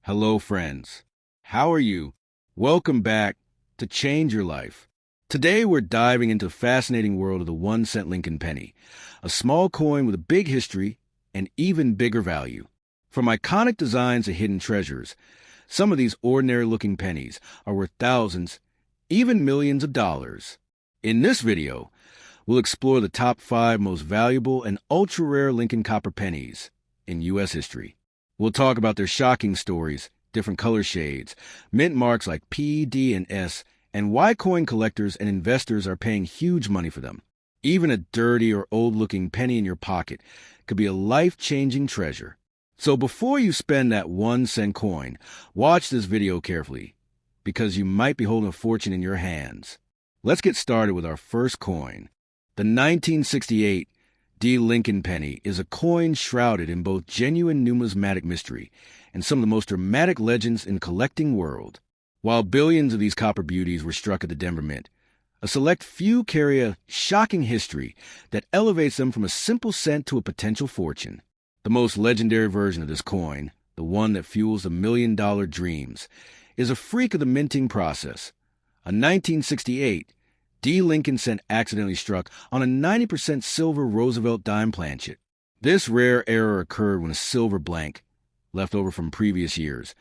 Hello, friends. How are you? Welcome back to Change Your Life. Today, we're diving into the fascinating world of the 1-cent Lincoln penny, a small coin with a big history and even bigger value. From iconic designs to hidden treasures, some of these ordinary-looking pennies are worth thousands, even millions of dollars. In this video, we'll explore the top 5 most valuable and ultra-rare Lincoln copper pennies in U.S. history. We'll talk about their shocking stories, different color shades, mint marks like P, D, and S, and why coin collectors and investors are paying huge money for them. Even a dirty or old-looking penny in your pocket could be a life-changing treasure. So before you spend that 1-cent coin, watch this video carefully, because you might be holding a fortune in your hands. Let's get started with our first coin. The 1968 D. Lincoln penny is a coin shrouded in both genuine numismatic mystery and some of the most dramatic legends in the collecting world. While billions of these copper beauties were struck at the Denver Mint, a select few carry a shocking history that elevates them from a simple cent to a potential fortune. The most legendary version of this coin, the one that fuels the million-dollar dreams, is a freak of the minting process. A 1968 D. Lincoln cent accidentally struck on a 90% silver Roosevelt dime planchet. This rare error occurred when a silver blank, left over from previous years,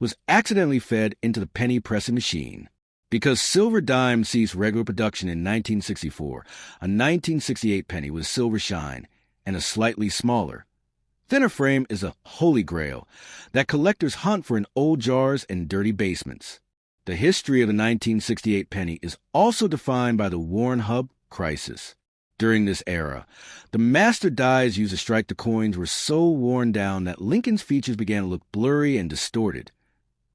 was accidentally fed into the penny pressing machine. Because silver dimes ceased regular production in 1964, a 1968 penny with silver shine and a slightly smaller, thinner frame is a holy grail that collectors hunt for in old jars and dirty basements. The history of the 1968 penny is also defined by the Warren Hub crisis. During this era, the master dies used to strike the coins were so worn down that Lincoln's features began to look blurry and distorted,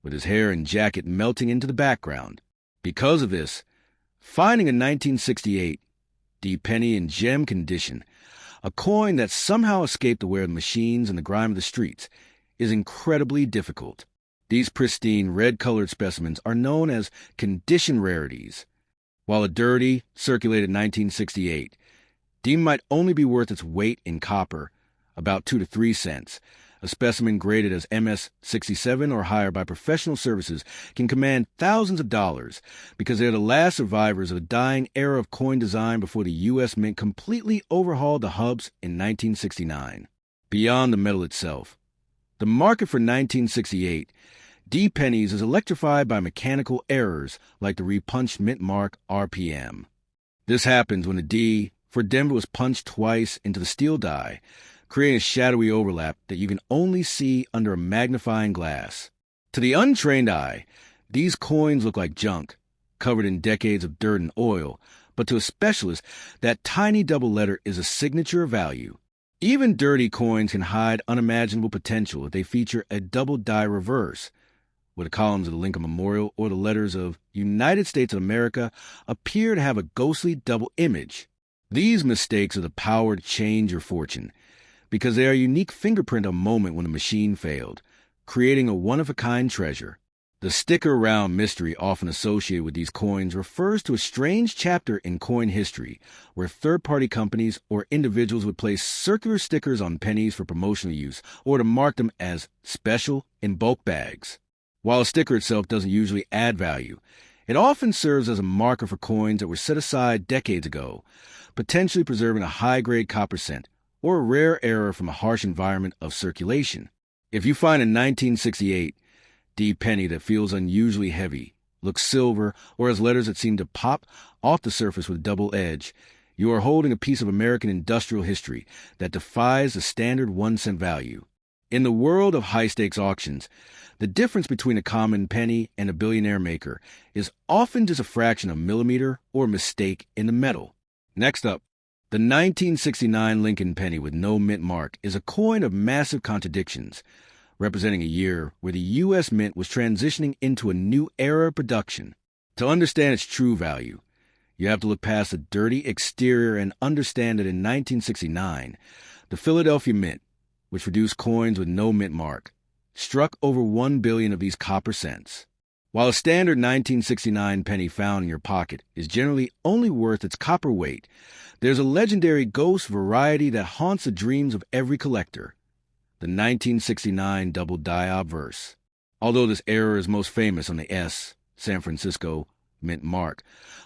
with his hair and jacket melting into the background. Because of this, finding a 1968 D penny in gem condition, a coin that somehow escaped the wear of the machines and the grime of the streets, is incredibly difficult. These pristine red-colored specimens are known as condition rarities. While a dirty, circulated 1968 D might only be worth its weight in copper, about 2 to 3 cents. A specimen graded as MS-67 or higher by professional services can command thousands of dollars because they're the last survivors of a dying era of coin design before the U.S. Mint completely overhauled the hubs in 1969. Beyond the metal itself, the market for 1968 D pennies is electrified by mechanical errors like the repunched mint mark RPM. This happens when the D for Denver was punched twice into the steel die, creating a shadowy overlap that you can only see under a magnifying glass. To the untrained eye, these coins look like junk, covered in decades of dirt and oil, but to a specialist, that tiny double letter is a signature of value. Even dirty coins can hide unimaginable potential if they feature a double die reverse, where the columns of the Lincoln Memorial or the letters of United States of America appear to have a ghostly double image. These mistakes are the power to change your fortune, because they are a unique fingerprint of a moment when the machine failed, creating a one-of-a-kind treasure. The sticker-around mystery often associated with these coins refers to a strange chapter in coin history where third-party companies or individuals would place circular stickers on pennies for promotional use or to mark them as special in bulk bags. While a sticker itself doesn't usually add value, it often serves as a marker for coins that were set aside decades ago, potentially preserving a high-grade copper cent or a rare error from a harsh environment of circulation. If you find a 1968 D penny that feels unusually heavy, looks silver, or has letters that seem to pop off the surface with a double edge, you are holding a piece of American industrial history that defies the standard 1-cent value. In the world of high-stakes auctions, the difference between a common penny and a billionaire maker is often just a fraction of a millimeter or a mistake in the metal. Next up, the 1969 Lincoln penny with no mint mark is a coin of massive contradictions, representing a year where the U.S. Mint was transitioning into a new era of production. To understand its true value, you have to look past the dirty exterior and understand that in 1969, the Philadelphia Mint, which produced coins with no mint mark, struck over 1 billion of these copper cents. While a standard 1969 penny found in your pocket is generally only worth its copper weight, there's a legendary ghost variety that haunts the dreams of every collector, the 1969 double die obverse. Although this error is most famous on the San Francisco mint mark,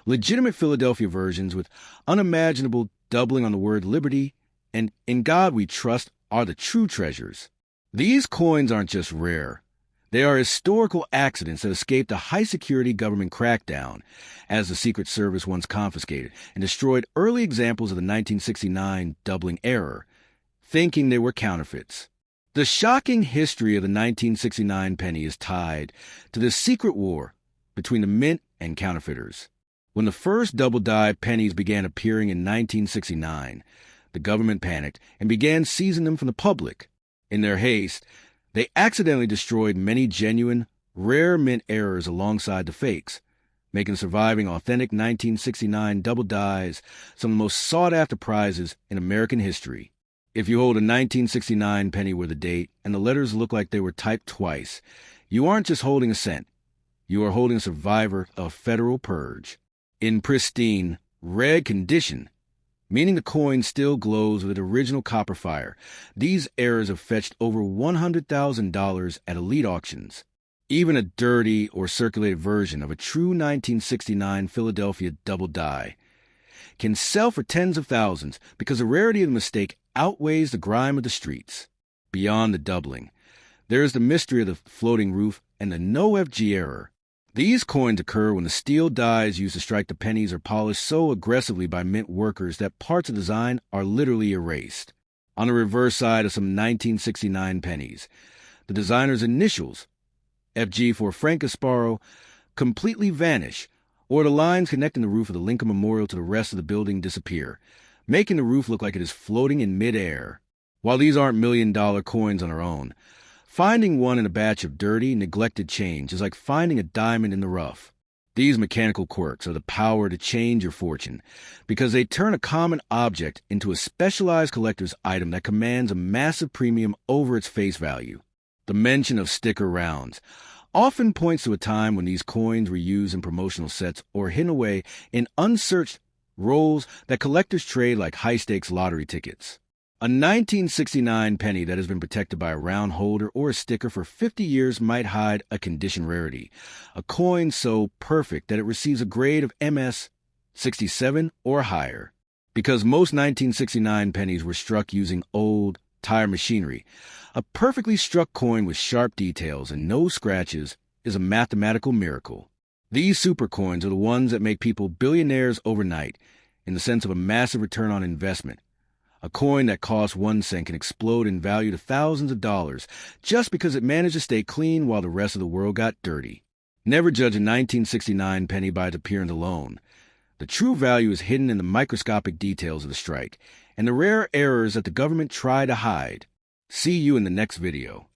legitimate Philadelphia versions with unimaginable doubling on the word liberty and in God we trust are the true treasures. These coins aren't just rare. They are historical accidents that escaped a high-security government crackdown, as the Secret Service once confiscated and destroyed early examples of the 1969 doubling error, thinking they were counterfeits. The shocking history of the 1969 penny is tied to the secret war between the mint and counterfeiters. When the first double-die pennies began appearing in 1969, the government panicked and began seizing them from the public. In their haste, they accidentally destroyed many genuine, rare mint errors alongside the fakes, making surviving authentic 1969 double dies some of the most sought-after prizes in American history. If you hold a 1969 penny with a date and the letters look like they were typed twice, you aren't just holding a cent. You are holding a survivor of a federal purge. In pristine, red condition, meaning the coin still glows with its original copper fire, these errors have fetched over $100,000 at elite auctions. Even a dirty or circulated version of a true 1969 Philadelphia double die can sell for tens of thousands because the rarity of the mistake outweighs the grime of the streets. Beyond the doubling, there is the mystery of the floating roof and the no FG error. These coins occur when the steel dies used to strike the pennies are polished so aggressively by mint workers that parts of the design are literally erased. On the reverse side of some 1969 pennies, the designer's initials, FG for Frank Gasparo, completely vanish, or the lines connecting the roof of the Lincoln Memorial to the rest of the building disappear, making the roof look like it is floating in midair. While these aren't million-dollar coins on their own, finding one in a batch of dirty, neglected change is like finding a diamond in the rough. These mechanical quirks are the power to change your fortune because they turn a common object into a specialized collector's item that commands a massive premium over its face value. The mention of sticker rounds often points to a time when these coins were used in promotional sets or hidden away in unsearched rolls that collectors trade like high-stakes lottery tickets. A 1969 penny that has been protected by a round holder or a sticker for 50 years might hide a condition rarity, a coin so perfect that it receives a grade of MS 67 or higher. Because most 1969 pennies were struck using old, tire machinery, a perfectly struck coin with sharp details and no scratches is a mathematical miracle. These super coins are the ones that make people billionaires overnight in the sense of a massive return on investment. A coin that costs 1 cent can explode in value to thousands of dollars just because it managed to stay clean while the rest of the world got dirty. Never judge a 1969 penny by its appearance alone. The true value is hidden in the microscopic details of the strike and the rare errors that the government try to hide. See you in the next video.